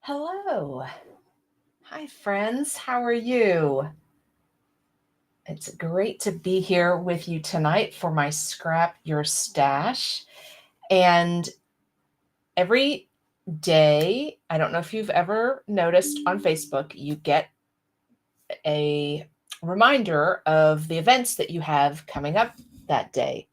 Hello. Hi, friends. How are you? It's great to be here with you tonight for my Scrap Your Stash. And every day, I don't know if you've ever noticed on Facebook, you get a reminder of the events that you have coming up that day.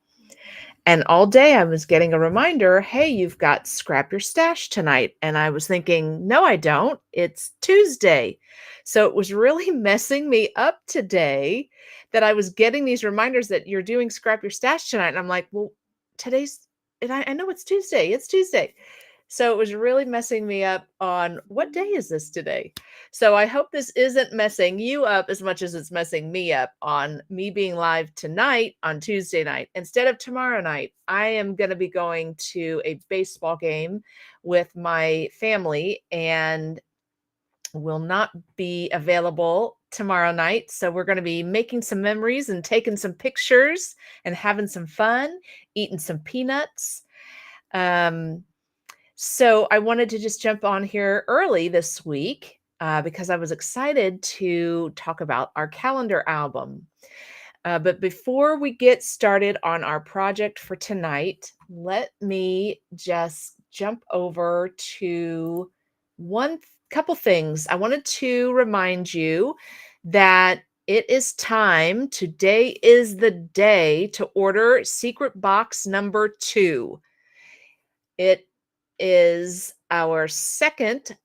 And all day I was getting a reminder, hey, you've got Scrap Your Stash tonight. And I was thinking, no, I don't. It's Tuesday. So it was really messing me up today that I was getting these reminders that you're doing Scrap Your Stash tonight. And I'm like, well, today's, and I know it's Tuesday. It's Tuesday. So it was really messing me up on what day is this today? So I hope this isn't messing you up as much as it's messing me up on me being live tonight on Tuesday night. Instead of tomorrow night, I am going to be going to a baseball game with my family and will not be available tomorrow night. So we're going to be making some memories and taking some pictures and having some fun, eating some peanuts. So I wanted to just jump on here early this week because I was excited to talk about our calendar album. But before we get started on our project for tonight, let me just jump over to couple things. I wanted to remind you that it is time. Today is the day to order secret box number 2. It is our second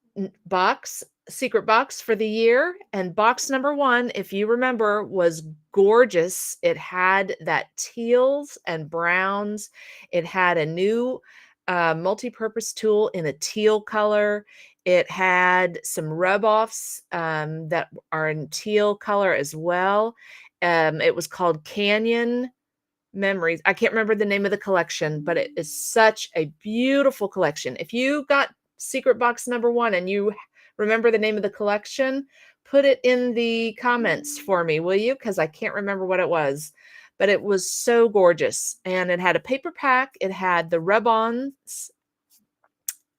secret box for the year. And box number 1, if you remember, was gorgeous. It had that teals and browns. It had a new multi-purpose tool in a teal color. It had some rub-offs that are in teal color as well. It was called Canyon Memories. I can't remember the name of the collection, but it is such a beautiful collection. If you got secret box number 1 and you remember the name of the collection, put it in the comments for me, will you? Because I can't remember what it was, but it was so gorgeous. And it had a paper pack. It had the rub-ons.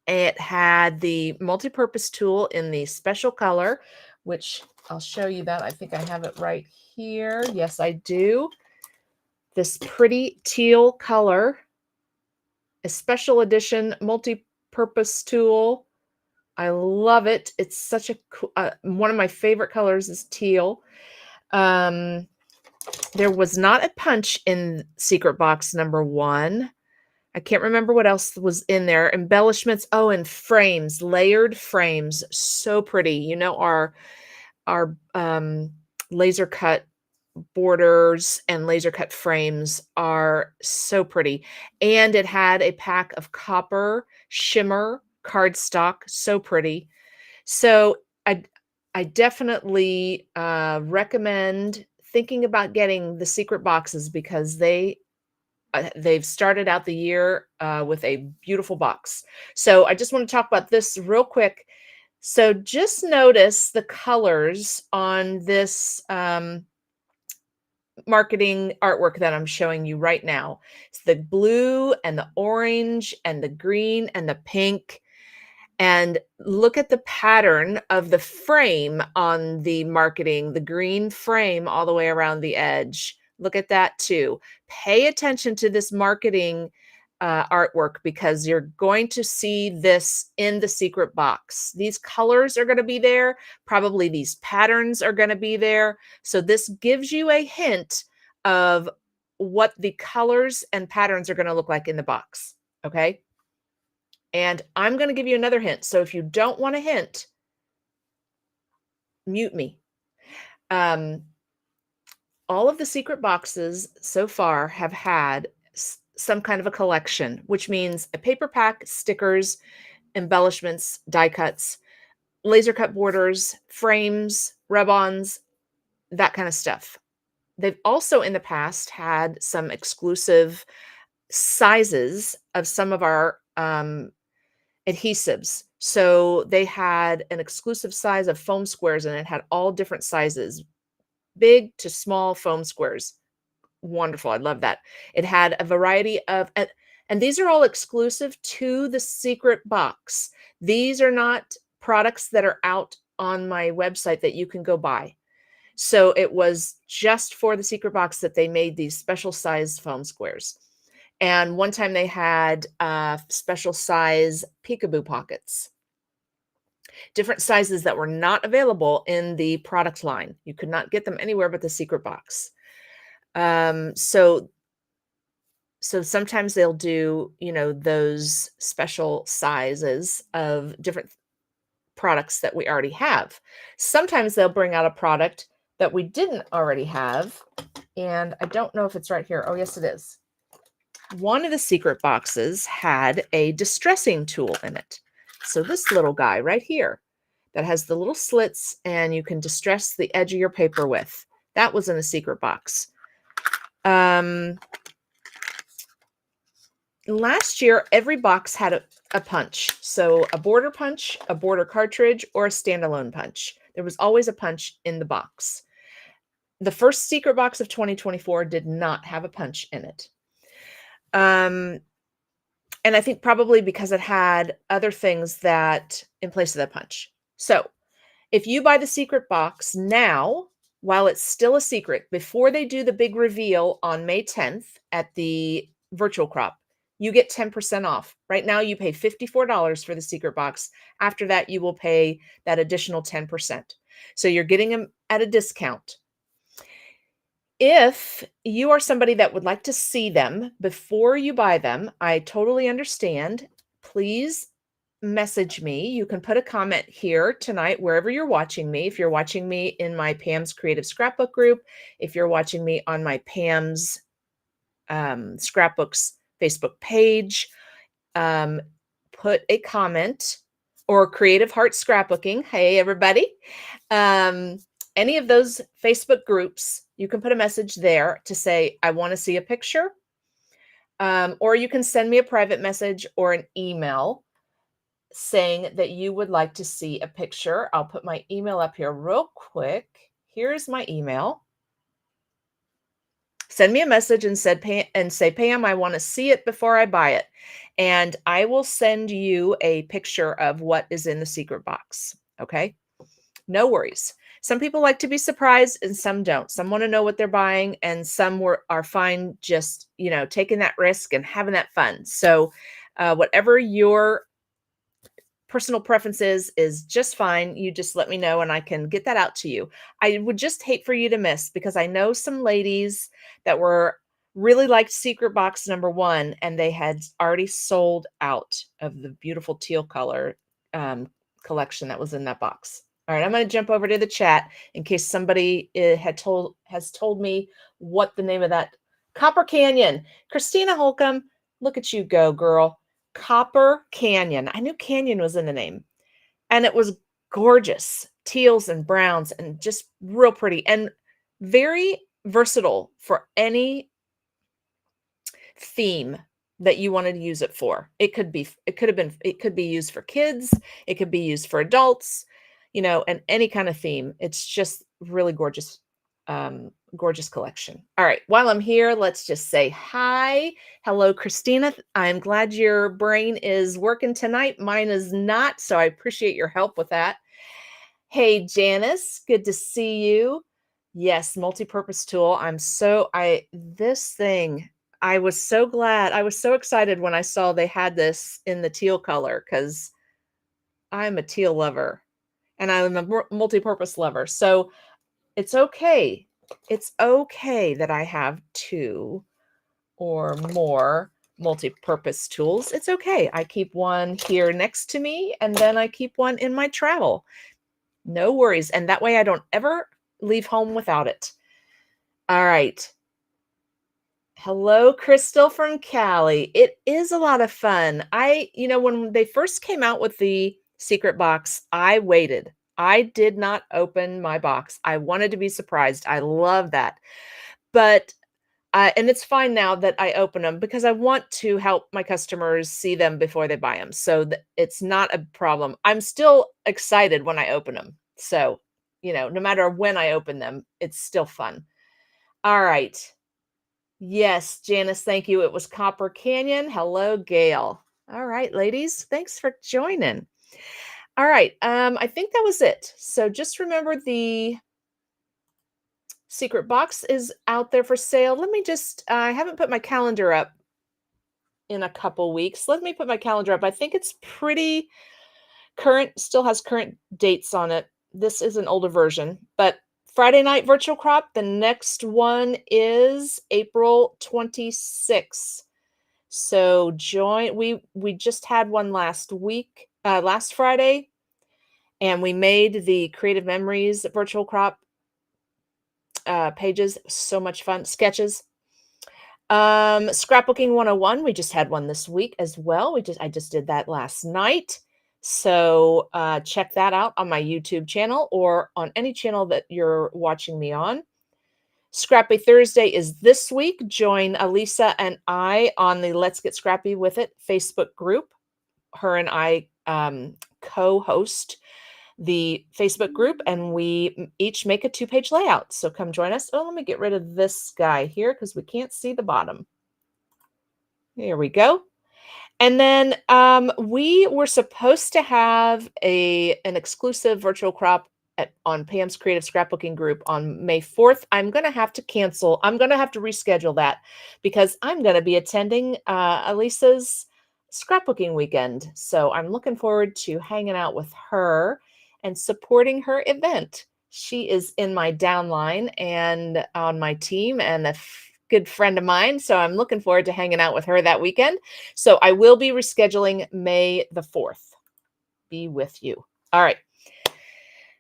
It had the multi-purpose tool in the special color, which I'll show you that. I think I have it right here. Yes, I do. This pretty teal color, a special edition multi-purpose tool. I love it. It's such a cool, one of my favorite colors is teal. There was not a punch in secret box number 1. I can't remember what else was in there. Embellishments. Oh, and frames, layered frames. So pretty. You know, our laser cut borders and laser cut frames are so pretty. And it had a pack of copper shimmer cardstock, so pretty. So I definitely recommend thinking about getting the secret boxes because they've started out the year with a beautiful box. So I just want to talk about this real quick. So just notice the colors on this marketing artwork that I'm showing you right now. It's the blue and the orange and the green and the pink. And look at the pattern of the frame on the marketing, the green frame all the way around the edge. Look at that too. Pay attention to this marketing artwork because you're going to see this in the secret box. These colors are going to be there. Probably these patterns are going to be there. So this gives you a hint of what the colors and patterns are going to look like in the box. Okay. And I'm going to give you another hint. So if you don't want a hint, mute me. All of the secret boxes so far have had some kind of a collection, which means a paper pack, stickers, embellishments, die cuts, laser cut borders, frames, rub-ons, that kind of stuff. They've also in the past had some exclusive sizes of some of our adhesives. So they had an exclusive size of foam squares and it had all different sizes, big to small foam squares. Wonderful. I love that. It had a variety of, and these are all exclusive to the secret box. These are not products that are out on my website that you can go buy. So it was just for the secret box that they made these special size foam squares. And one time they had special size peekaboo pockets, different sizes that were not available in the product line. You could not get them anywhere but the secret box. So sometimes they'll do, those special sizes of different products that we already have. Sometimes they'll bring out a product that we didn't already have. And I don't know if it's right here. Oh, yes, it is. One of the secret boxes had a distressing tool in it. So this little guy right here that has the little slits and you can distress the edge of your paper with. That was in a secret box. Last year, every box had a punch. So a border punch, a border cartridge, or a standalone punch. There was always a punch in the box. The first secret box of 2024 did not have a punch in it. And I think probably because it had other things that in place of that punch. So if you buy the secret box now, while it's still a secret, before they do the big reveal on May 10th at the virtual crop, you get 10% off. Right now, you pay $54 for the secret box. After that, you will pay that additional 10%. So you're getting them at a discount. If you are somebody that would like to see them before you buy them, I totally understand. Please message me. You can put a comment here tonight, wherever you're watching me. If you're watching me in my Pam's Creative Scrapbook group, if you're watching me on my Pam's Scrapbooks Facebook page, put a comment, or Creative Heart Scrapbooking. Hey, everybody. Any of those Facebook groups, you can put a message there to say, I want to see a picture. Or you can send me a private message or an email saying that you would like to see a picture. I'll put my email up here real quick. Here's my email. Send me a message and say, Pam, I want to see it before I buy it. And I will send you a picture of what is in the secret box. Okay? No worries. Some people like to be surprised and some don't. Some want to know what they're buying and some are fine just, taking that risk and having that fun. So whatever your personal preferences is just fine. You just let me know and I can get that out to you. I would just hate for you to miss, because I know some ladies that really liked secret box number 1 and they had already sold out of the beautiful teal color collection that was in that box. All right, I'm going to jump over to the chat in case somebody has told me what the name of that Copper Canyon. Christina Holcomb, look at you go, girl. Copper Canyon. I knew Canyon was in the name. And it was gorgeous. Teals and browns and just real pretty and very versatile for any theme that you wanted to use it for. It could be used for kids. It could be used for adults, and any kind of theme. It's just really gorgeous. Gorgeous collection. All right. While I'm here, let's just say hi. Hello, Christina. I'm glad your brain is working tonight. Mine is not, so I appreciate your help with that. Hey, Janice. Good to see you. Yes, multi-purpose tool. This thing, I was so glad. I was so excited when I saw they had this in the teal color, because I'm a teal lover and I'm a multi-purpose lover. So it's okay. It's okay that I have 2 or more multi-purpose tools. It's okay. I keep one here next to me and then I keep one in my travel. No worries. And that way I don't ever leave home without it. All right. Hello, Crystal from Cali. It is a lot of fun. When they first came out with the secret box, I waited. I did not open my box. I wanted to be surprised. I love that. But, and it's fine now that I open them because I want to help my customers see them before they buy them. So it's not a problem. I'm still excited when I open them. So, no matter when I open them, it's still fun. All right. Yes, Janice, thank you. It was Copper Canyon. Hello, Gail. All right, ladies, thanks for joining. All right, I think that was it. So just remember the secret box is out there for sale. Let me just I haven't put my calendar up in a couple weeks. Let me put my calendar up. I think it's pretty current, still has current dates on it. This is an older version, but Friday night virtual crop, the next one is April 26th. So join we just had one last week, last Friday, and we made the Creative Memories virtual crop pages. So much fun. Sketches. Scrapbooking 101, we just had one this week as well. I just did that last night. So check that out on my YouTube channel or on any channel that you're watching me on. Scrappy Thursday is this week. Join Alisa and I on the Let's Get Scrappy with It Facebook group. Her and I co-host the Facebook group, and we each make a 2-page layout. So come join us. Oh, let me get rid of this guy here because we can't see the bottom. Here we go. And then we were supposed to have an exclusive virtual crop on Pam's Creative Scrapbooking group on May 4th. I'm going to have to cancel. I'm going to have to reschedule that because I'm going to be attending Alisa's scrapbooking weekend. So I'm looking forward to hanging out with her and supporting her event. She is in my downline and on my team and a good friend of mine. So I'm looking forward to hanging out with her that weekend. So I will be rescheduling May the 4th. Be with you. All right.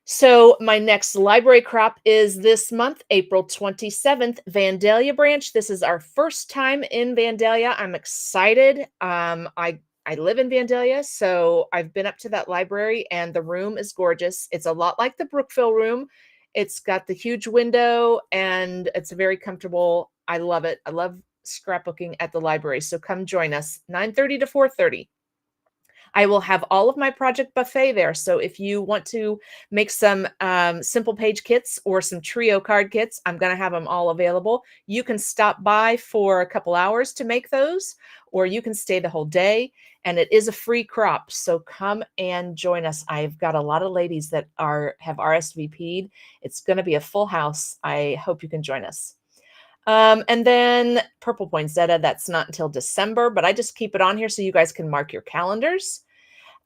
So my next library crop is this month, April 27th, Vandalia branch. This is our first time in Vandalia. I'm excited. I live in Vandalia, so I've been up to that library and the room is gorgeous. It's a lot like the Brookville room. It's got the huge window and it's very comfortable. I love it. I love scrapbooking at the library. So come join us 9:30 to 4:30. I will have all of my project buffet there. So if you want to make some simple page kits or some trio card kits, I'm going to have them all available. You can stop by for a couple hours to make those, or you can stay the whole day. And it is a free crop. So come and join us. I've got a lot of ladies that have RSVP'd. It's going to be a full house. I hope you can join us. And then Purple Poinsettia, that's not until December, but I just keep it on here so you guys can mark your calendars.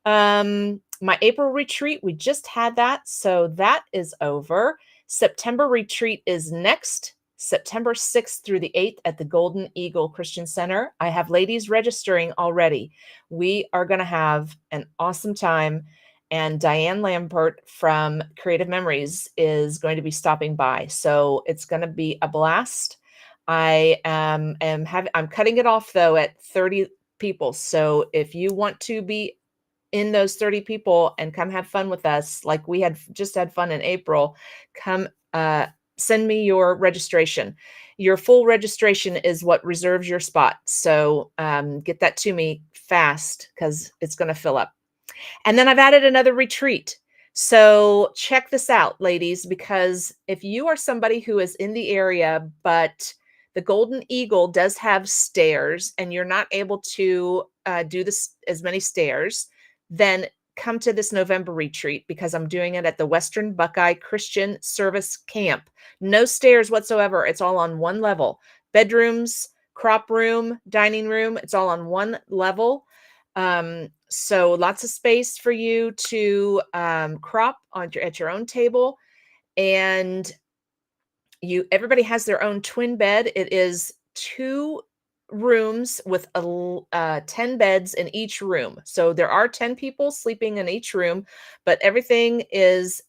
My April retreat, we just had that, so that is over. September retreat is next, September 6th through the 8th at the Golden Eagle Christian Center. I have ladies registering already. We are going to have an awesome time. And Diane Lambert from Creative Memories is going to be stopping by. So it's going to be a blast. I'm cutting it off though at 30 people. So if you want to be in those 30 people and come have fun with us, like we just had fun in April, come send me your registration. Your full registration is what reserves your spot. So get that to me fast because it's going to fill up. And then I've added another retreat. So check this out, ladies, because if you are somebody who is in the area, but the Golden Eagle does have stairs and you're not able to do this as many stairs, then come to this November retreat because I'm doing it at the Western Buckeye Christian Service Camp. No stairs whatsoever. It's all on one level. Bedrooms, crop room, dining room. It's all on one level. So lots of space for you to crop at your own table. And everybody has their own twin bed. It is 2 rooms with 10 beds in each room. So there are 10 people sleeping in each room, but everything is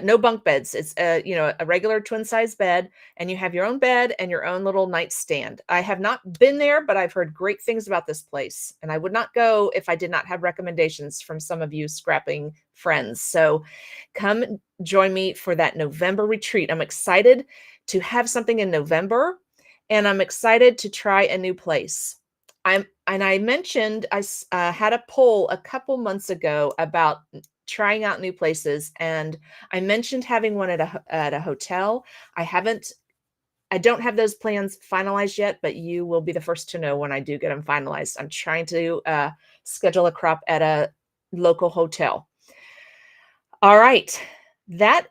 no bunk beds. It's a regular twin size bed, and you have your own bed and your own little nightstand. I have not been there, but I've heard great things about this place, and I would not go if I did not have recommendations from some of you scrapping friends. So come join me for that November retreat. I'm excited to have something in November, and I'm excited to try a new place. I mentioned I had a poll a couple months ago about trying out new places, and I mentioned having one at a hotel. I don't have those plans finalized yet, but you will be the first to know when I do get them finalized. I'm trying to schedule a crop at local hotel. All right. That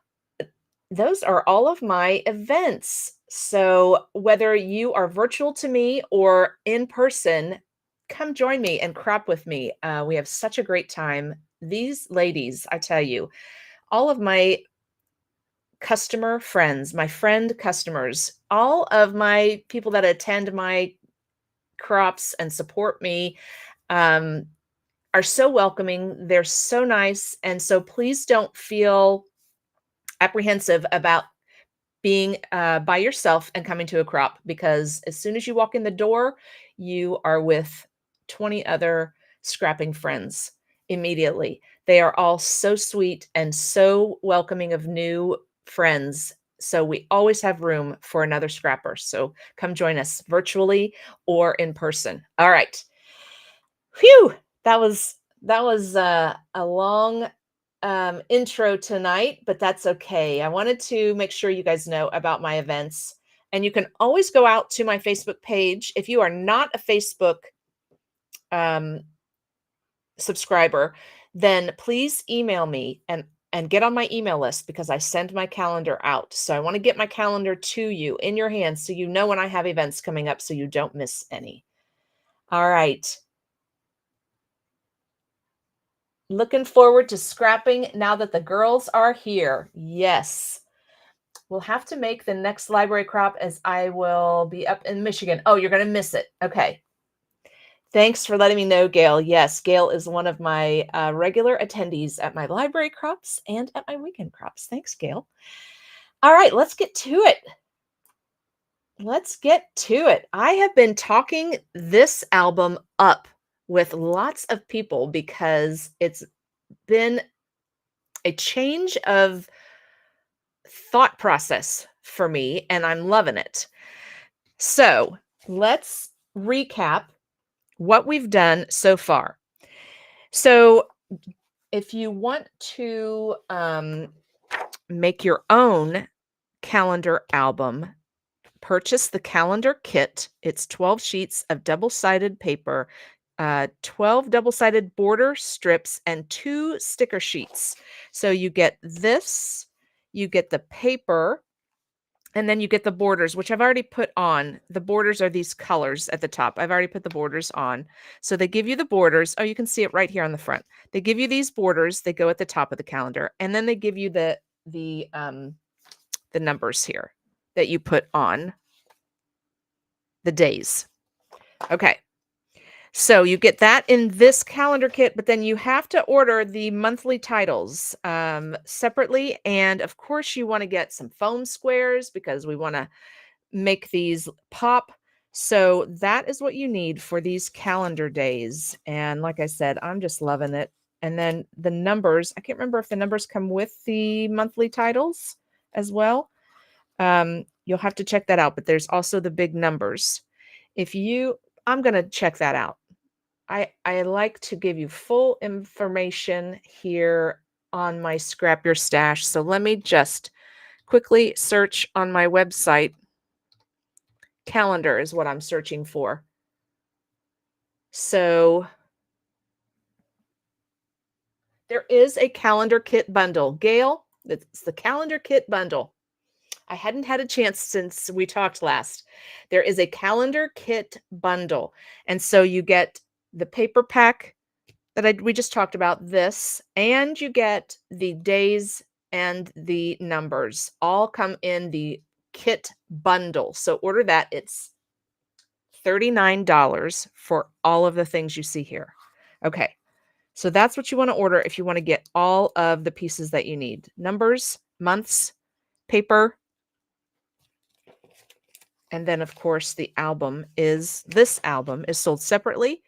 those are all of my events. So whether you are virtual to me or in person, come join me and crop with me. We have such a great time. These ladies, I tell you, all of my customer friends, my friend customers, all of my people that attend my crops and support me, um, are so welcoming. They're so nice. And so please don't feel apprehensive about being by yourself and coming to a crop, because as soon as you walk in the door, you are with 20 other scrapping friends immediately. They are all so sweet and so welcoming of new friends. So we always have room for another scrapper. So come join us virtually or in person. All right. Phew. That was a long intro tonight, but that's okay. I wanted to make sure you guys know about my events. And you can always go out to my Facebook page. If you are not a Facebook um, subscriber, then please email me and get on my email list, because I send my calendar out. So I want to get my calendar to you in your hands so you know when I have events coming up so you don't miss any. All right. Looking forward to scrapping now that the girls are here. Yes. We'll have to make the next library crop, as I will be up in Michigan. Oh, you're going to miss it. Okay. Thanks for letting me know, Gail. Yes, Gail is one of my regular attendees at my library crops and at my weekend crops. Thanks, Gail. All right, let's get to it. Let's get to it. I have been talking this album up with lots of people because it's been a change of thought process for me, and I'm loving it. So let's recap what we've done so far. So if you want to make your own calendar album, purchase the calendar kit. It's 12 sheets of double-sided paper, 12 double-sided border strips, and 2 sticker sheets. So you get this, you get the paper, and then you get the borders, which I've already put on. The borders are these colors at the top. I've already put the borders on. So they give you the borders. Oh, you can see it right here on the front. They give you these borders. They go at the top of the calendar. And then they give you the numbers here that you put on the days. Okay. So you get that in this calendar kit, but then you have to order the monthly titles separately. And of course, you want to get some foam squares because we want to make these pop. So that is what you need for these calendar days. And like I said, I'm just loving it. And then the numbers, I can't remember if the numbers come with the monthly titles as well. You'll have to check that out, but there's also the big numbers. I'm going to check that out. I like to give you full information here on my Scrap Your Stash. So let me just quickly search on my website. Calendar is what I'm searching for. So there is a calendar kit bundle. Gail, it's the calendar kit bundle. I hadn't had a chance since we talked last. There is a calendar kit bundle. And so you get the paper pack that we just talked about, this, and you get the days and the numbers all come in the kit bundle. So order that. It's $39 for all of the things you see here. Okay. So that's what you want to order if you want to get all of the pieces that you need. Numbers, months, paper, and then of course this album is sold separately.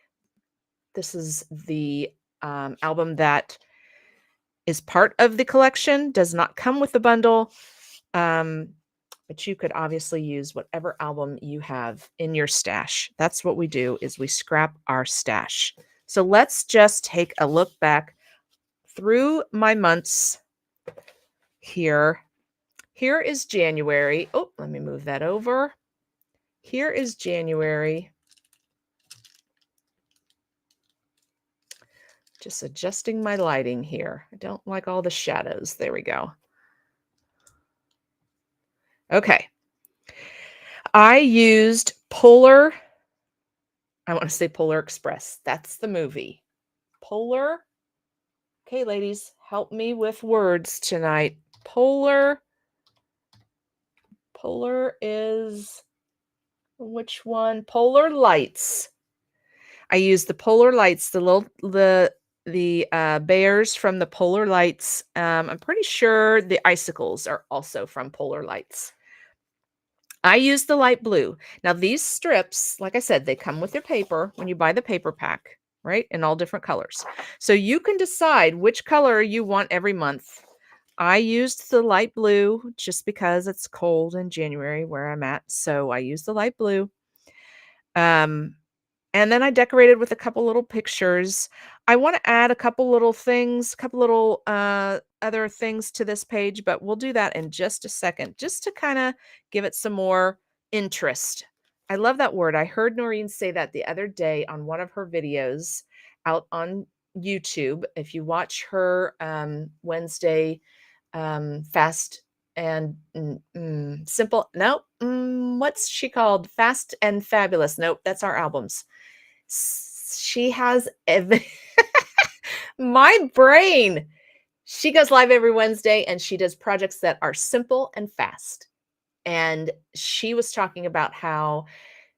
This is the album that is part of the collection, does not come with the bundle. But you could obviously use whatever album you have in your stash. That's what we do, is we scrap our stash. So let's just take a look back through my months here. Here is January. Oh, let me move that over. Here is January. Just adjusting my lighting here. I don't like all the shadows. There we go. Okay. I used I want to say Polar Express. That's the movie. Polar. Okay, ladies, help me with words tonight. Polar is which one? Polar Lights. I used the Polar Lights, the bears from the Polar Lights. I'm pretty sure the icicles are also from Polar Lights. I use the light blue. Now, these strips, like I said, they come with your paper when you buy the paper pack, right? In all different colors. So you can decide which color you want every month. I used the light blue just because it's cold in January where I'm at. So I used the light blue. Um, and then I decorated with a couple little pictures. I want to add a couple little things, a couple little other things to this page, but we'll do that in just a second, just to kind of give it some more interest. I love that word. I heard Noreen say that the other day on one of her videos out on YouTube. If you watch her Wednesday fast and simple, nope. What's she called? Fast and Fabulous. Nope, that's our albums. She has my brain. She goes live every Wednesday and she does projects that are simple and fast. And she was talking about how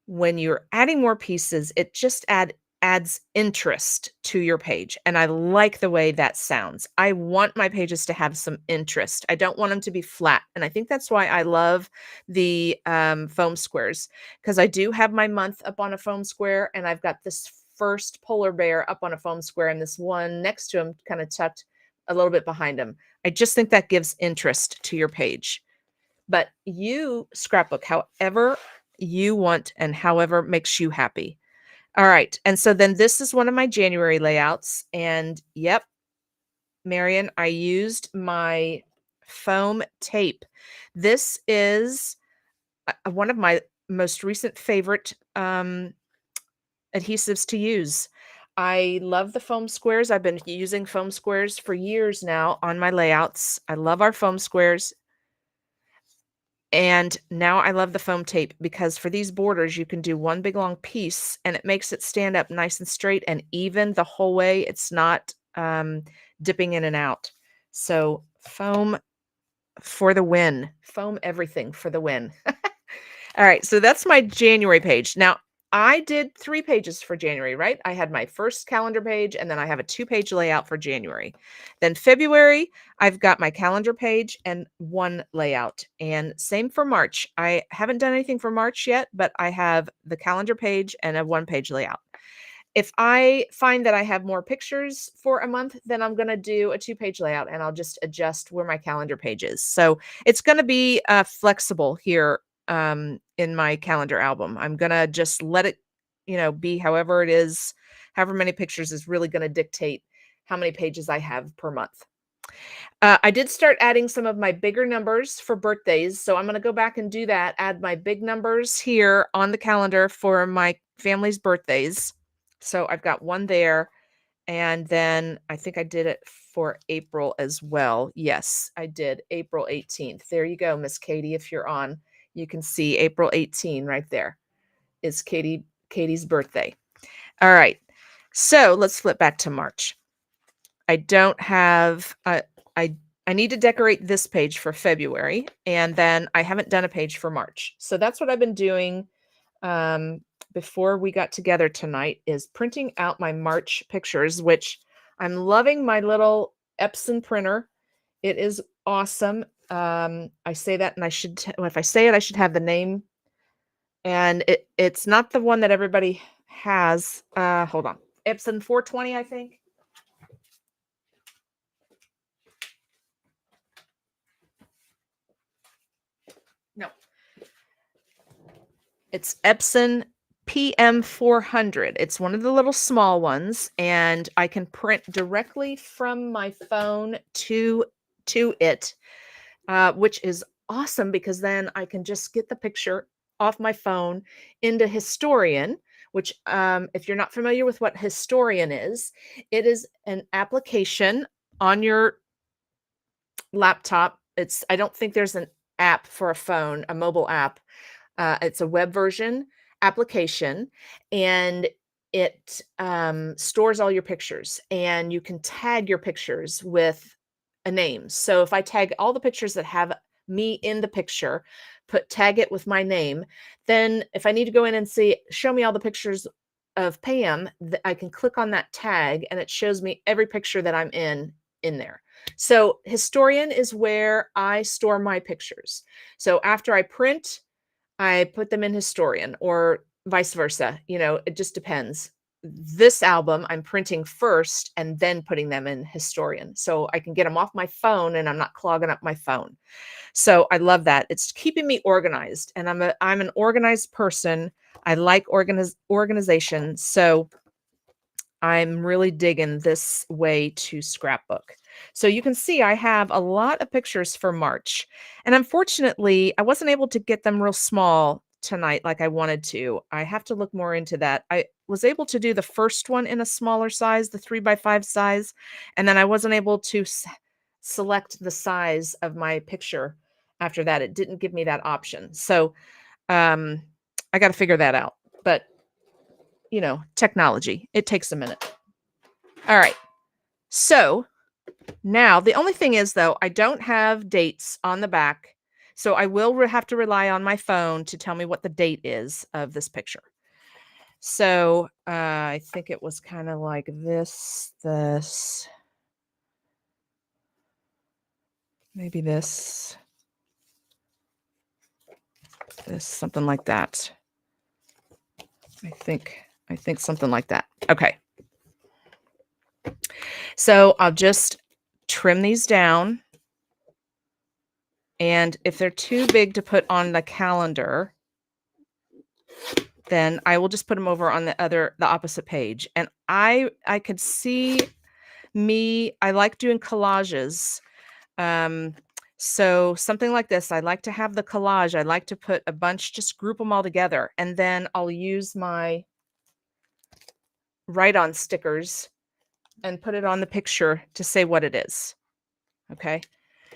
when you're adding more pieces, it just adds interest to your page. And I like the way that sounds. I want my pages to have some interest. I don't want them to be flat. And I think that's why I love the foam squares, because I do have my month up on a foam square, and I've got this first polar bear up on a foam square and this one next to him kind of tucked a little bit behind him. I just think that gives interest to your page. But you scrapbook however you want and however makes you happy. All right. And so then this is one of my January layouts. And yep, Marion, I used my foam tape. This is one of my most recent favorite adhesives to use. I love the foam squares. I've been using foam squares for years now on my layouts. I love our foam squares. And now I love the foam tape because for these borders, you can do one big long piece and it makes it stand up nice and straight and even the whole way. It's not dipping in and out. So foam for the win. Foam everything for the win. All right, so that's my January page. Now, I did 3 pages for January, right? I had my first calendar page, and then I have a 2-page layout for January. Then February, I've got my calendar page and 1 layout. And same for March. I haven't done anything for March yet, but I have the calendar page and a 1-page layout. If I find that I have more pictures for a month, then I'm going to do a 2-page layout and I'll just adjust where my calendar page is. So it's going to be flexible here in my calendar album. I'm going to just let it, be however it is, however many pictures is really going to dictate how many pages I have per month. I did start adding some of my bigger numbers for birthdays. So I'm going to go back and do that, add my big numbers here on the calendar for my family's birthdays. So I've got 1 there. And then I think I did it for April as well. Yes, I did. April 18th. There you go, Miss Katie. If you're on, you can see April 18 right there is Katie's birthday. All right. So let's flip back to March. I don't have I need to decorate this page for February, and then I haven't done a page for March. So that's what I've been doing before we got together tonight, is printing out my March pictures, which I'm loving my little Epson printer. It is awesome. I say that, and if I say it, I should have the name. And it's not the one that everybody has. Hold on. Epson 420, I think. No. It's Epson PM400. It's one of the little small ones, and I can print directly from my phone to it, which is awesome because then I can just get the picture off my phone into Historian, which if you're not familiar with what Historian is, it is an application on your laptop. I don't think there's an app for a phone, a mobile app. It's a web version application, and it stores all your pictures, and you can tag your pictures with a name. So if I tag all the pictures that have me in the picture, tag it with my name, then if I need to go in and show me all the pictures of Pam, I can click on that tag and it shows me every picture that I'm in there. So Historian is where I store my pictures. So after I print, I put them in Historian, or vice versa. It just depends. This album I'm printing first and then putting them in Historian, so I can get them off my phone and I'm not clogging up my phone. So I love that. It's keeping me organized, and I'm an organized person. I like organization. So I'm really digging this way to scrapbook. So you can see I have a lot of pictures for March. And unfortunately, I wasn't able to get them real small tonight like I wanted to. I have to look more into that. I was able to do the first one in a smaller size, the 3x5 size, and then I wasn't able to select the size of my picture after that. It didn't give me that option. So I got to figure that out. But technology, it takes a minute. All right. So now the only thing is, though, I don't have dates on the back. So I will have to rely on my phone to tell me what the date is of this picture. So I think it was kind of like this, maybe this, something like that. I think something like that. Okay. So I'll just trim these down. And if they're too big to put on the calendar, then I will just put them over on the opposite page. And I could see I like doing collages. So something like this, I like to have the collage. I like to put a bunch, just group them all together. And then I'll use my write-on stickers and put it on the picture to say what it is. Okay.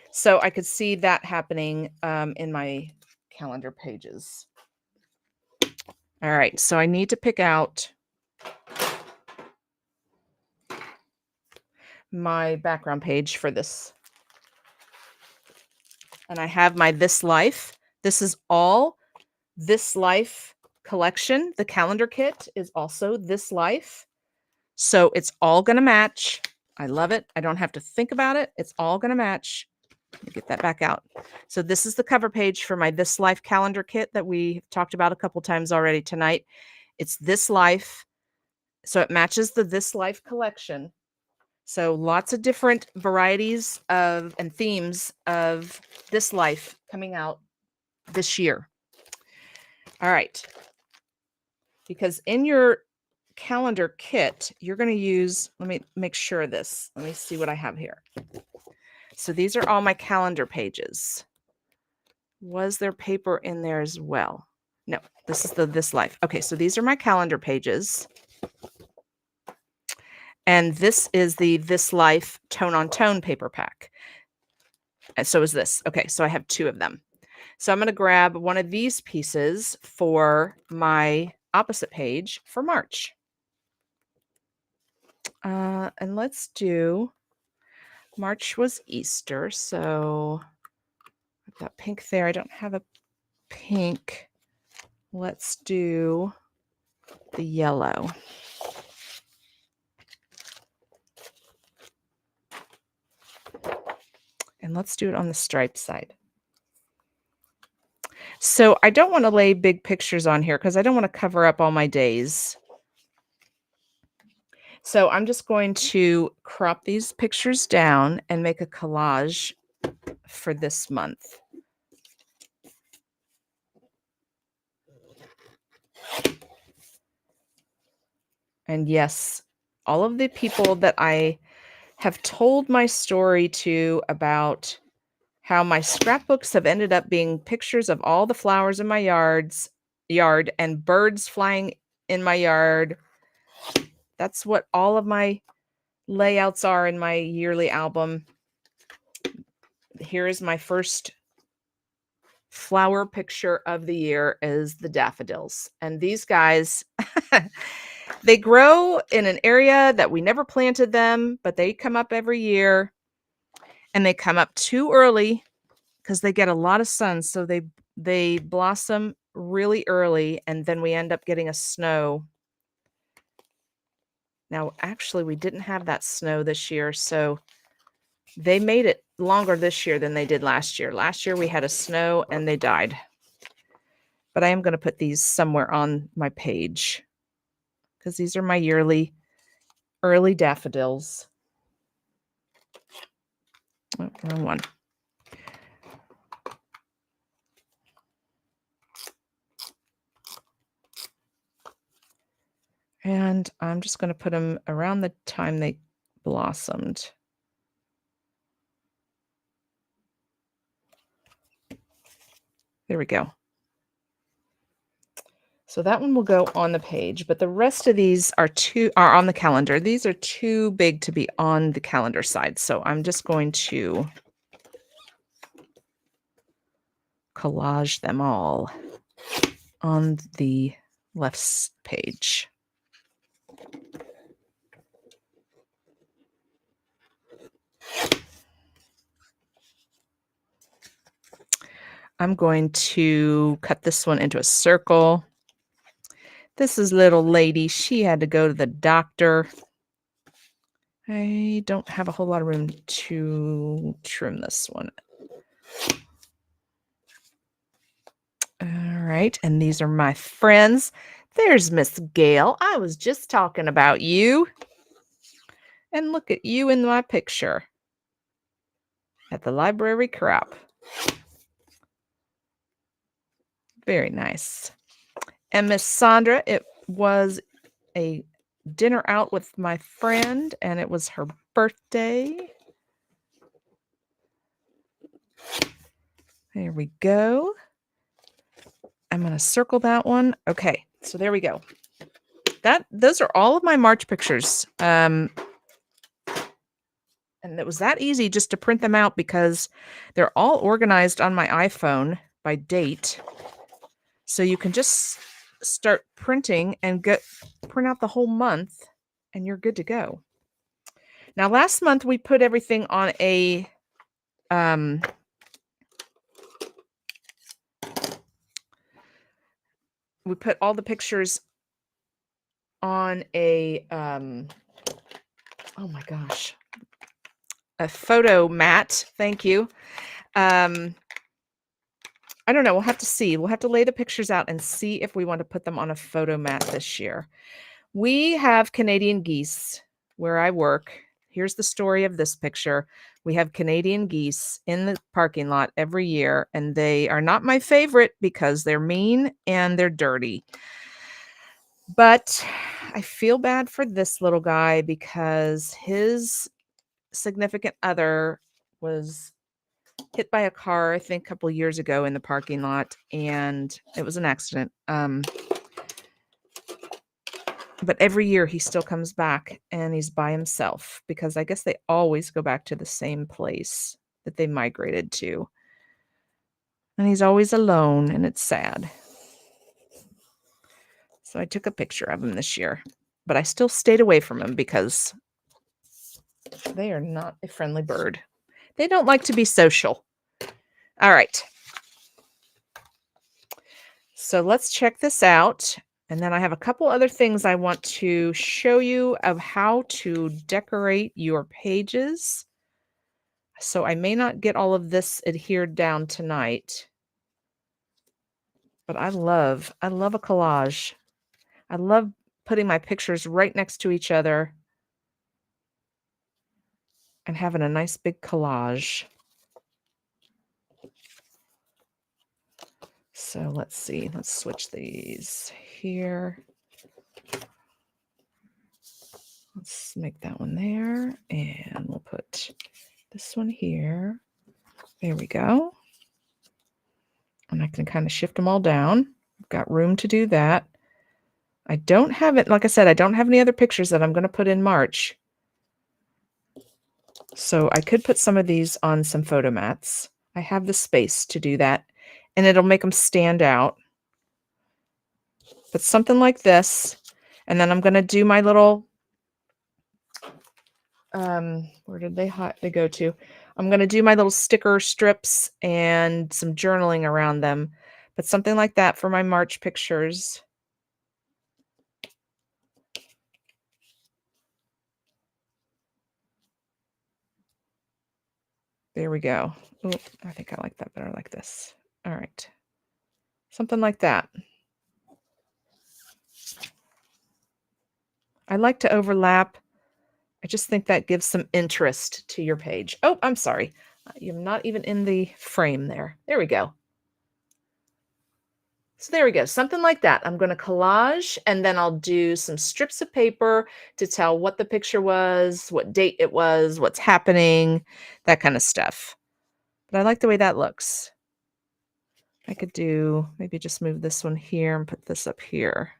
So I could see that happening in my calendar pages. All right. So I need to pick out my background page for this. And I have my This Life. This is all This Life collection. The calendar kit is also This Life. So it's all going to match. I love it. I don't have to think about it. It's all going to match. Let me get that back out. So this is the cover page for my This Life calendar kit that we talked about a couple times already tonight. It's This Life. So it matches the This Life collection. So lots of different varieties and themes of This Life coming out this year. All right. Because in your calendar kit, you're going to use, let me make sure of this. Let me see what I have here. So these are all my calendar pages. Was there paper in there as well? No, this is the This Life. Okay, so these are my calendar pages. And this is the This Life Tone on Tone paper pack. And so is this. Okay, so I have two of them. So I'm going to grab one of these pieces for my opposite page for March. And let's do, March was Easter, so I've got pink there. I don't have a pink. Let's do the yellow. And let's do it on the striped side. So I don't want to lay big pictures on here because I don't want to cover up all my days. So I'm just going to crop these pictures down and make a collage for this month. And yes, all of the people that I have told my story to about how my scrapbooks have ended up being pictures of all the flowers in my yard and birds flying in my yard. That's what all of my layouts are in my yearly album. Here is my first flower picture of the year is the daffodils. And these guys, they grow in an area that we never planted them, but they come up every year, and they come up too early because they get a lot of sun. So they blossom really early, and then we end up getting a snow. Now, actually, we didn't have that snow this year, so they made it longer this year than they did last year. Last year we had a snow and they died. But I am going to put these somewhere on my page because these are my yearly early daffodils. Oh, wrong one. And I'm just going to put them around the time they blossomed. There we go. So that one will go on the page, but the rest of these are on the calendar. These are too big to be on the calendar side. So I'm just going to collage them all on the left page. I'm going to cut this one into a circle. This is little lady. She had to go to the doctor. I don't have a whole lot of room to trim this one. All right, and these are my friends. There's Miss Gail. I was just talking about you. And look at you in my picture at the library crop. Very nice. And Miss Sandra, it was a dinner out with my friend, and it was her birthday. There we go. I'm going to circle that one. Okay, so there we go. Those are all of my March pictures. And it was that easy just to print them out because they're all organized on my iPhone by date. So you can just start printing and print out the whole month, and you're good to go. Now, last month we put everything on a we put all the pictures on a oh my gosh, a photo mat. Thank you. I don't know. We'll have to see. We'll have to lay the pictures out and see if we want to put them on a photo mat this year. We have Canadian geese where I work. Here's the story of this picture. We have Canadian geese in the parking lot every year, and they are not my favorite because they're mean and they're dirty. But I feel bad for this little guy because his significant other was hit by a car, I think, a couple years ago in the parking lot, and it was an accident. But every year he still comes back and he's by himself because I guess they always go back to the same place that they migrated to. And he's always alone, and it's sad. So I took a picture of him this year, but I still stayed away from him because they are not a friendly bird. They don't like to be social. All right. So let's check this out. And then I have a couple other things I want to show you of how to decorate your pages. So I may not get all of this adhered down tonight. But I love a collage. I love putting my pictures right next to each other and having a nice big collage. So let's see. Let's switch these here. Let's make that one there, and we'll put this one here. There we go. And I can kind of shift them all down. I've got room to do that. I don't have it. Like I said, I don't have any other pictures that I'm going to put in March. So I could put some of these on some photo mats. I have the space to do that, and it'll make them stand out. But something like this, and then I'm going to do my little, where did they go to? I'm going to do my little sticker strips and some journaling around them, but something like that for my March pictures. There we go. Ooh, I think I like that better like this. All right. Something like that. I like to overlap. I just think that gives some interest to your page. Oh, I'm sorry. You're not even in the frame there. There we go. So there we go. Something like that. I'm going to collage, and then I'll do some strips of paper to tell what the picture was, what date it was, what's happening, that kind of stuff. But I like the way that looks. I could do, maybe just move this one here and put this up here.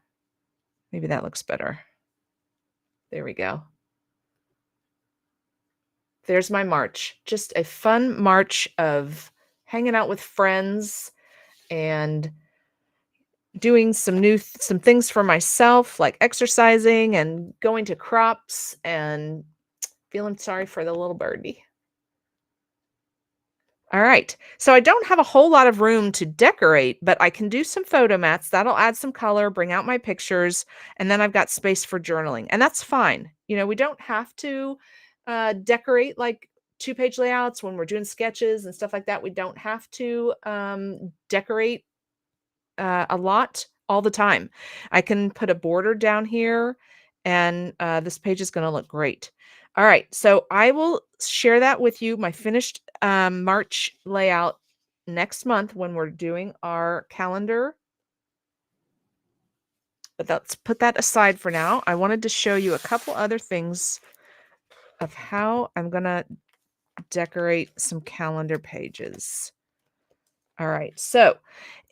Maybe that looks better. There we go. There's my March. Just a fun March of hanging out with friends and doing some things for myself, like exercising and going to crops and feeling sorry for the little birdie. All right. So I don't have a whole lot of room to decorate, but I can do some photo mats. That'll add some color, bring out my pictures, and then I've got space for journaling. And that's fine. You know, we don't have to decorate like 2-page layouts when we're doing sketches and stuff like that. We don't have to decorate a lot all the time. I can put a border down here, and this page is going to look great. All right, so I will share that with you, my finished March layout next month when we're doing our calendar. But let's put that aside for now. I wanted to show you a couple other things of how I'm going to decorate some calendar pages. All right, so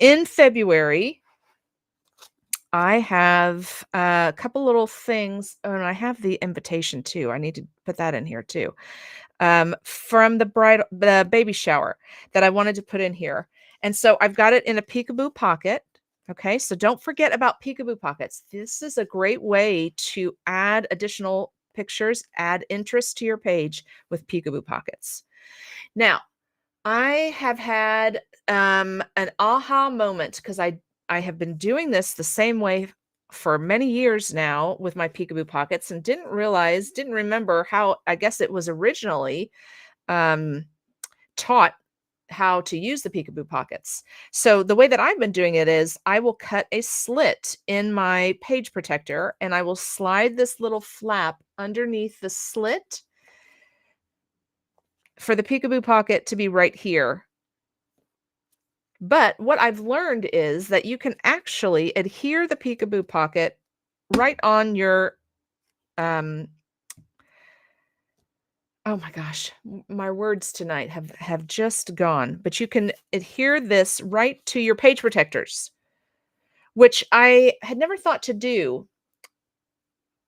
in February, I have a couple little things, and I have the invitation too. I need to put that in here too. From the baby shower that I wanted to put in here. And so I've got it in a peekaboo pocket. Okay, so don't forget about peekaboo pockets. This is a great way to add additional pictures, add interest to your page with peekaboo pockets. Now, I have had an aha moment because I have been doing this the same way for many years now with my peekaboo pockets, and didn't remember how, I guess it was originally taught how to use the peekaboo pockets. So the way that I've been doing it is I will cut a slit in my page protector, and I will slide this little flap underneath the slit for the peekaboo pocket to be right here. But what I've learned is that you can actually adhere the peekaboo pocket right on your, oh my gosh, my words tonight have just gone. But you can adhere this right to your page protectors, which I had never thought to do.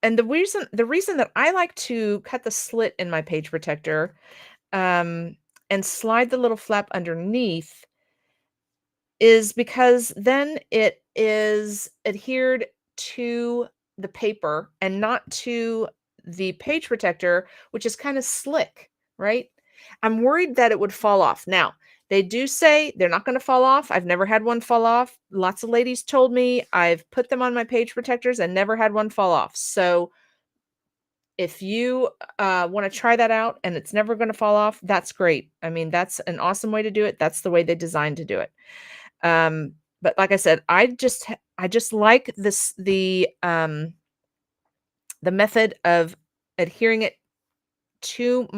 And the reason that I like to cut the slit in my page protector, and slide the little flap underneath, is because then it is adhered to the paper and not to the page protector, which is kind of slick, right? I'm worried that it would fall off. Now, they do say they're not going to fall off. I've never had one fall off. Lots of ladies told me. I've put them on my page protectors and never had one fall off. So if you want to try that out and it's never going to fall off, that's great. I mean, that's an awesome way to do it. That's the way they designed to do it. But like I said, I just like this, the method of adhering it to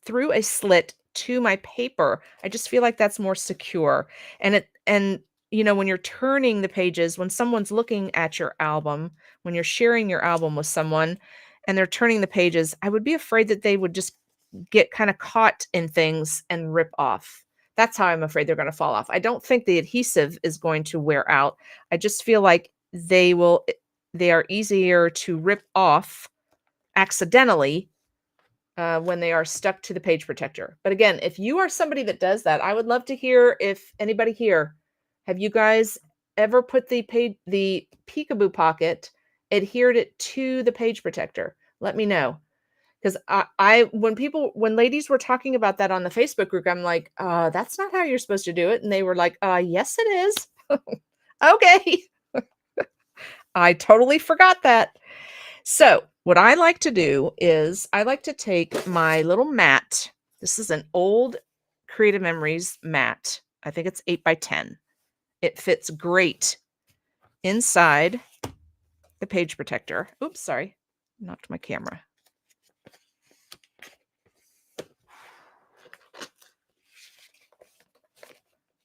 through a slit to my paper. I just feel like that's more secure. And you know, when you're turning the pages, when someone's looking at your album, when you're sharing your album with someone and they're turning the pages, I would be afraid that they would just get kind of caught in things and rip off. That's how I'm afraid they're going to fall off. I don't think the adhesive is going to wear out. I just feel like they are easier to rip off accidentally when they are stuck to the page protector. But again, if you are somebody that does that, I would love to hear if anybody here, have you guys ever put the peekaboo pocket, adhered it to the page protector? Let me know. Because when ladies were talking about that on the Facebook group, I'm like, that's not how you're supposed to do it. And they were like, yes, it is. Okay. I totally forgot that. So what I like to do is I like to take my little mat. This is an old Creative Memories mat. I think it's 8 by 10. It fits great inside the page protector. Oops, sorry. Knocked my camera.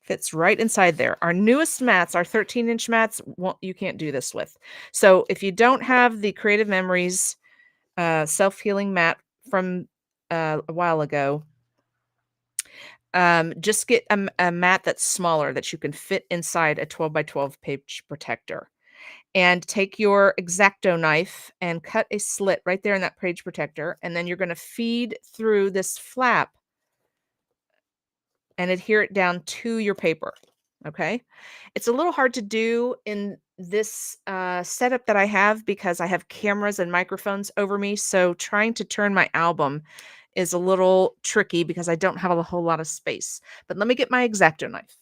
Fits right inside there. Our newest mats, our 13-inch mats, you can't do this with. So if you don't have the Creative Memories self-healing mat from a while ago, just get a mat that's smaller that you can fit inside a 12 by 12 page protector. And take your X-Acto knife and cut a slit right there in that page protector. And then you're going to feed through this flap and adhere it down to your paper. Okay. It's a little hard to do in this setup that I have because I have cameras and microphones over me. So trying to turn my album is a little tricky because I don't have a whole lot of space. But let me get my X-Acto knife.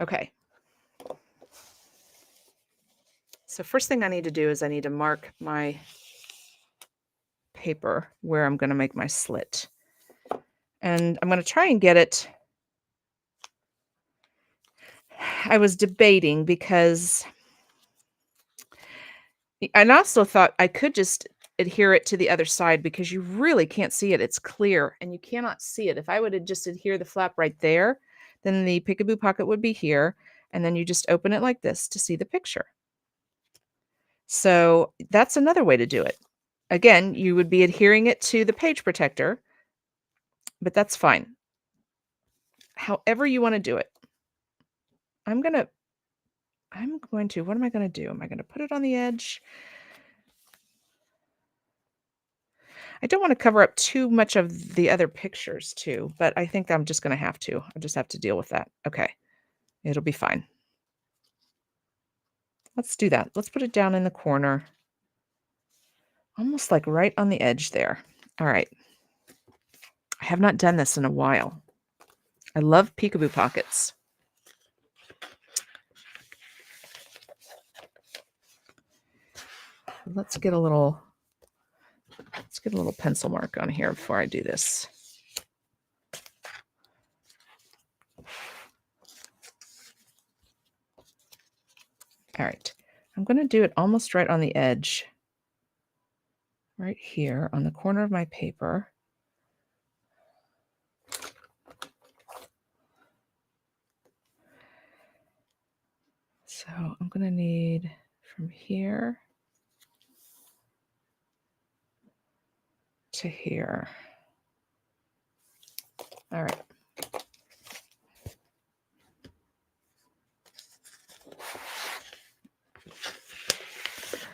Okay. So first thing I need to do is I need to mark my paper where I'm going to make my slit. And I'm going to try and get it. I was debating because I also thought I could just adhere it to the other side because you really can't see it. It's clear and you cannot see it. If I would have just adhere the flap right there, then the peekaboo pocket would be here. And then you just open it like this to see the picture. So that's another way to do it. Again, you would be adhering it to the page protector, but that's fine. However you want to do it. What am I going to do? Am I going to put it on the edge? I don't want to cover up too much of the other pictures too, but I think I'm just going to have to. I'll just have to deal with that. Okay. It'll be fine. Let's do that. Let's put it down in the corner. Almost like right on the edge there. All right. I have not done this in a while. I love peekaboo pockets. Let's get a little pencil mark on here before I do this. All right. I'm going to do it almost right on the edge. Right here on the corner of my paper. So I'm going to need from here to here. All right.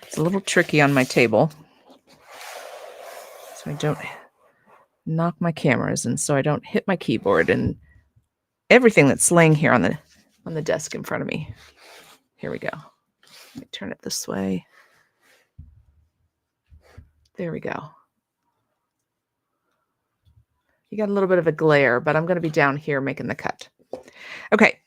It's a little tricky on my table, so I don't knock my cameras and so I don't hit my keyboard and everything that's laying here on the desk in front of me. Here we go. Let me turn it this way. There we go. You got a little bit of a glare, but I'm going to be down here making the cut. Okay.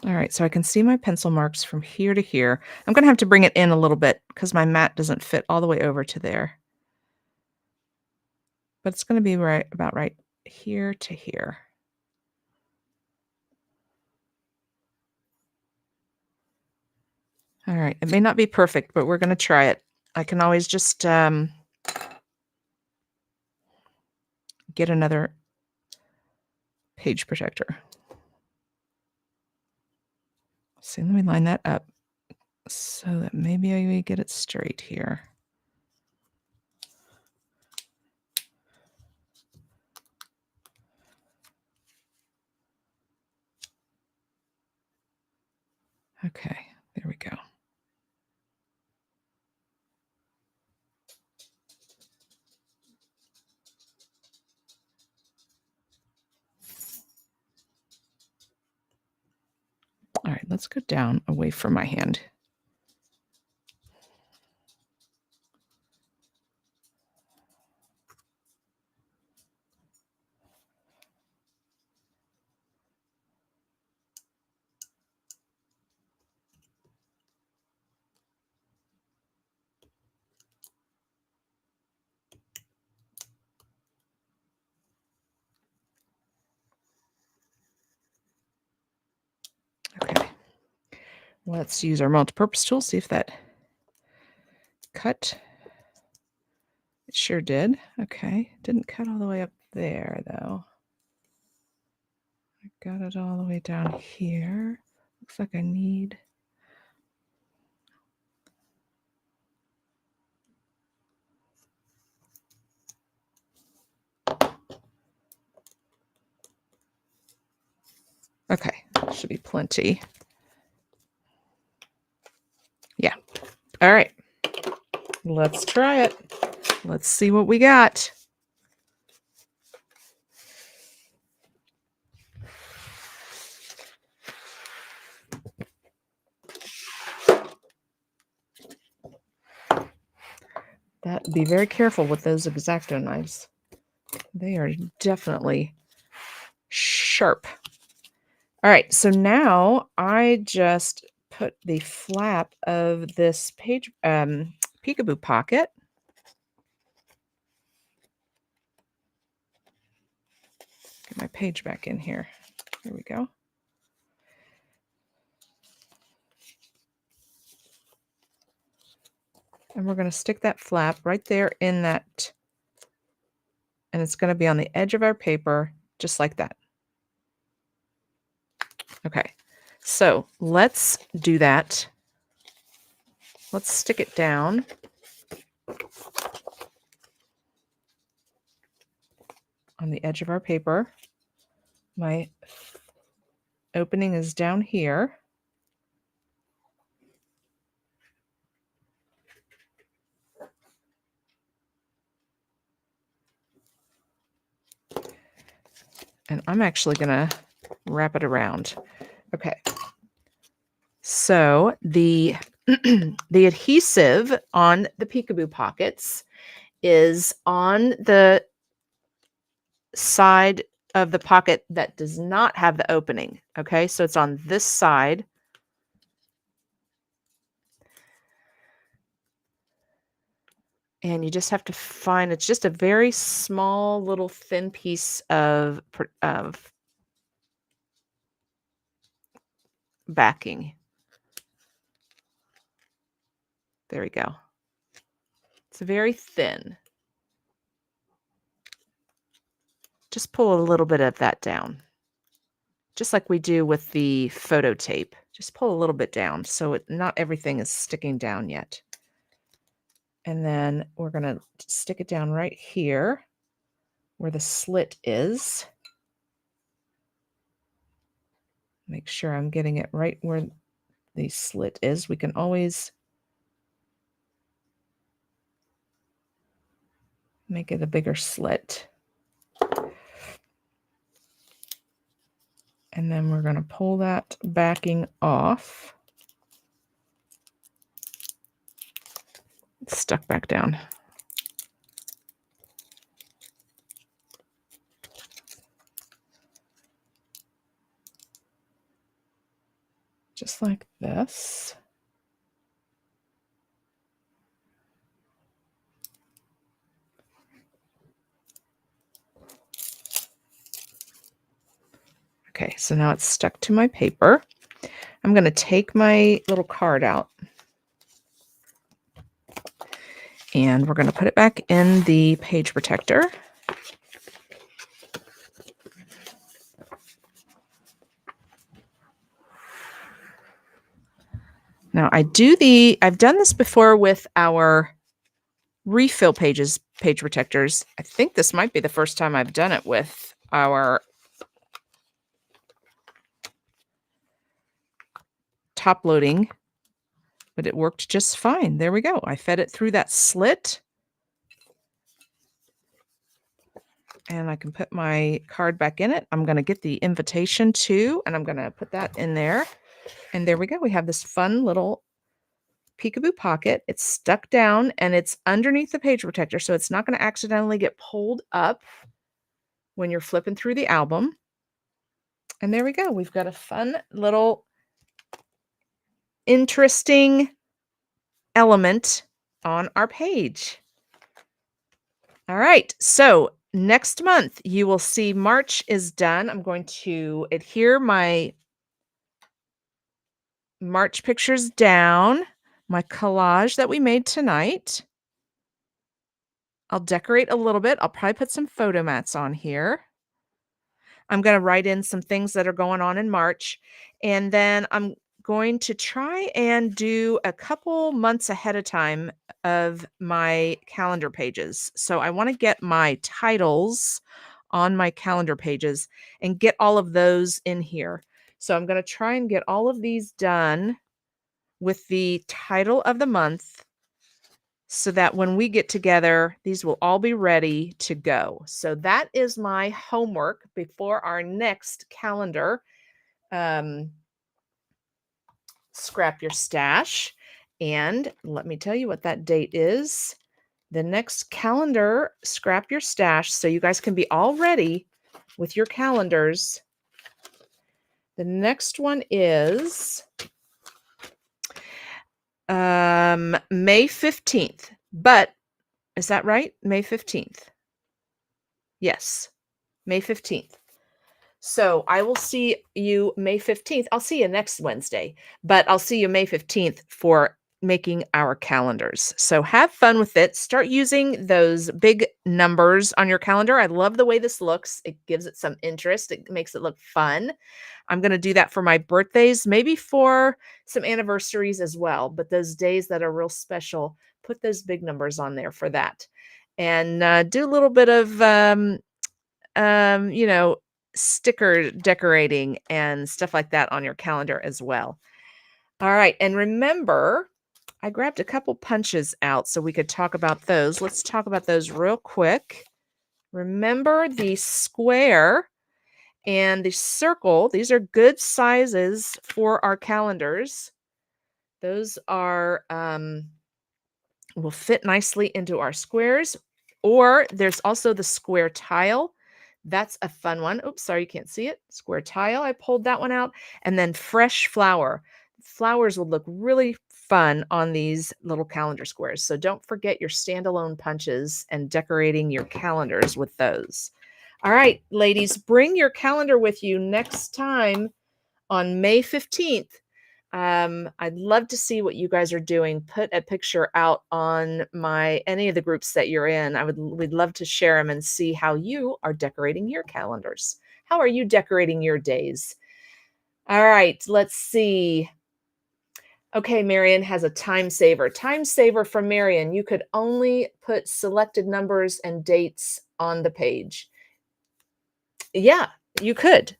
All right, so I can see my pencil marks from here to here. I'm going to have to bring it in a little bit because my mat doesn't fit all the way over to there. But it's going to be about right here to here. All right, it may not be perfect, but we're going to try it. I can always just get another page protector. See, let me line that up so that maybe I get it straight here. Okay, there we go. All right, let's go down away from my hand. Okay, let's use our multi-purpose tool, see if that cut. It sure did. Okay, didn't cut all the way up there though. I got it all the way down here. Looks like I need okay, should be plenty. Yeah. All right. Let's try it. Let's see what we got. Be very careful with those X-Acto knives. They are definitely sharp. All right, so now I just put the flap of this page peekaboo pocket. Get my page back in here. There we go. And we're going to stick that flap right there in that, and it's going to be on the edge of our paper, just like that. Okay, so let's do that. Let's stick it down. On the edge of our paper. My opening is down here. And I'm actually going to wrap it around. Okay. So the the adhesive on the peekaboo pockets is on the side of the pocket that does not have the opening. Okay, so it's on this side. And you just have to find, it's just a very small little thin piece of backing. There we go. It's very thin. Just pull a little bit of that down. Just like we do with the photo tape. Just pull a little bit down so not everything is sticking down yet. And then we're going to stick it down right here where the slit is. Make sure I'm getting it right where the slit is. We can always make it a bigger slit. And then we're going to pull that backing off. It's stuck back down. Just like this. Okay, so now it's stuck to my paper. I'm going to take my little card out. And we're going to put it back in the page protector. Now I've done this before with our refill page protectors. I think this might be the first time I've done it with our top loading, but it worked just fine. There we go. I fed it through that slit. And I can put my card back in it. I'm going to get the invitation too, and I'm going to put that in there. And there we go. We have this fun little peekaboo pocket. It's stuck down and it's underneath the page protector, so it's not going to accidentally get pulled up when you're flipping through the album. And there we go. We've got a fun little interesting element on our page. All right. So next month you will see March is done. I'm going to adhere my March pictures down, my collage that we made tonight. I'll decorate a little bit. I'll probably put some photo mats on here. I'm going to write in some things that are going on in March. And then I'm going to try and do a couple months ahead of time of my calendar pages. So I want to get my titles on my calendar pages and get all of those in here. So I'm going to try and get all of these done with the title of the month so that when we get together, these will all be ready to go. So that is my homework before our next calendar. Scrap your stash. And let me tell you what that date is. The next calendar, scrap your stash, so you guys can be all ready with your calendars. The next one is May 15th. But is that right? May 15th. Yes, May 15th. So I will see you May 15th. I'll see you next Wednesday, but I'll see you May 15th for making our calendars. So have fun with it. Start using those big numbers on your calendar. I love the way this looks. It gives it some interest. It makes it look fun. I'm going to do that for my birthdays, maybe for some anniversaries as well. But those days that are real special, put those big numbers on there for that. And do a little bit of, sticker decorating and stuff like that on your calendar as well. All right. And remember, I grabbed a couple punches out so we could talk about those. Let's talk about those real quick. Remember the square and the circle. These are good sizes for our calendars. Those are will fit nicely into our squares. Or there's also the square tile. That's a fun one. Oops, sorry, you can't see it. Square tile. I pulled that one out. And then fresh flower. Flowers would look really fun on these little calendar squares. So don't forget your standalone punches and decorating your calendars with those. All right, ladies, bring your calendar with you next time on May 15th. I'd love to see what you guys are doing. Put a picture out on any of the groups that you're in. We'd love to share them and see how you are decorating your calendars. How are you decorating your days? All right, let's see. Okay, Marion has a time saver. Time saver from Marion. You could only put selected numbers and dates on the page. Yeah, you could.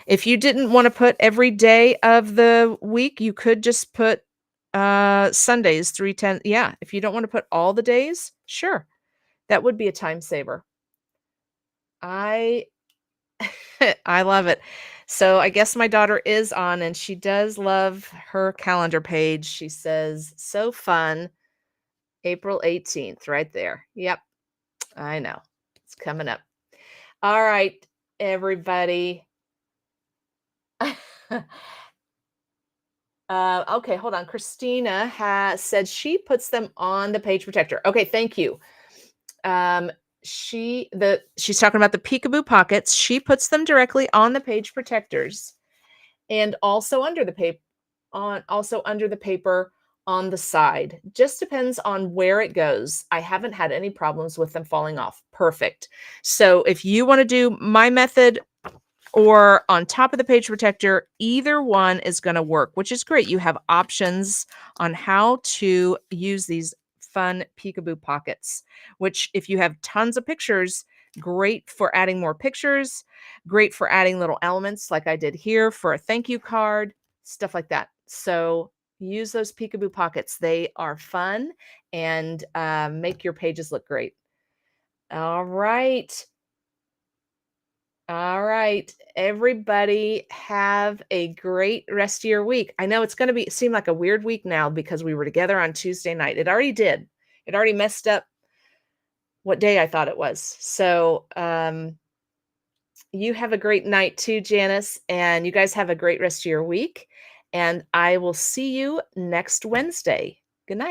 If you didn't want to put every day of the week, you could just put Sundays, 3:10. Yeah, if you don't want to put all the days, sure. That would be a time saver. I I love it. So I guess my daughter is on and she does love her calendar page. She says, so fun. April 18th, right there. Yep. I know. It's coming up. All right, everybody. Okay, hold on. Christina has said she puts them on the page protector. Okay, thank you. She's talking about the peekaboo pockets. She puts them directly on the page protectors, and also under the paper, on the side. Just depends on where it goes. I haven't had any problems with them falling off. Perfect. So if you want to do my method or on top of the page protector, either one is going to work, which is great. You have options on how to use these fun peekaboo pockets, which if you have tons of pictures, great for adding more pictures, great for adding little elements like I did here for a thank you card, stuff like that. So use those peekaboo pockets. They are fun and make your pages look great. All right. All right, everybody have a great rest of your week. I know it's going to seem like a weird week now because we were together on Tuesday night. It already did. It already messed up what day I thought it was. So, you have a great night too, Janice, and you guys have a great rest of your week. And I will see you next Wednesday. Good night.